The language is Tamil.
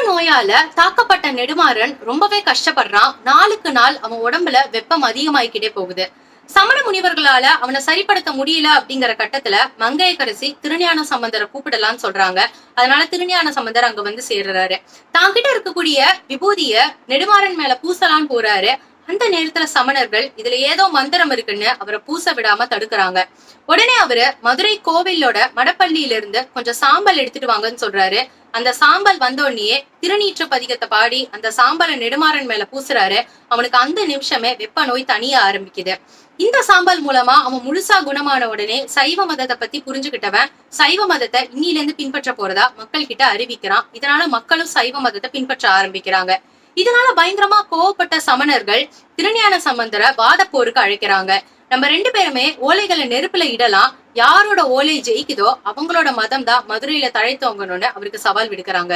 நோயால தாக்கப்பட்ட நெடுமாறன் ரொம்பவே கஷ்டப்படுறான். நாளுக்கு நாள் அவன் உடம்புல வெப்பம் அதிகமாயிக்கிட்டே போகுது. சமண முனிவர்களால அவனை சரிப்படுத்த முடியல அப்படிங்கிற கட்டத்துல மங்கையர்க்கரசி திருஞான சம்பந்தரை கூப்பிடலாம்னு சொல்றாங்க. அதனால திருஞான சம்பந்தர் அங்க வந்து சேர்றாரு. தாங்கிட்ட இருக்கக்கூடிய விபூதிய நெடுமாறன் மேல பூசலான்னு போறாரு. அந்த நேரத்துல சமணர்கள் இதுல ஏதோ மந்திரம் இருக்குன்னு அவரை பூச விடாம தடுக்கிறாங்க. உடனே அவரு மதுரை கோவிலோட மடப்பள்ளியில இருந்து கொஞ்சம் சாம்பல் எடுத்துட்டு வாங்கன்னு சொல்றாரு. அந்த சாம்பல் வந்தோடனே திருநீற்று பதிகத்தை பாடி அந்த சாம்பலை நெடுமாறன் மேல பூசுறாரு. அவனுக்கு அந்த நிமிஷமே வெப்ப நோய் தனிய ஆரம்பிக்குது. இந்த சாம்பல் மூலமா அவன் முழுசா குணமான உடனே சைவ மதத்தை பத்தி புரிஞ்சுக்கிட்டவன் சைவ மதத்தை இன்னில இருந்து பின்பற்ற போறதா மக்கள் கிட்ட அறிவிக்கிறான். இதனால மக்களும் சைவ மதத்தை பின்பற்ற ஆரம்பிக்கிறாங்க. இதனால பயங்கரமா கோவப்பட்ட சமணர்கள் திருஞான சம்பந்தரை வாத போருக்கு அழைக்கிறாங்க. நம்ம 2 பேருமே ஓலைகளை நெருப்புல இடலாம், யாரோட ஓலை ஜெயிக்குதோ அவங்களோட மதம் தான் மதுரையில தழைத்தோங்கணும்னு அவருக்கு சவால் விடுக்கிறாங்க.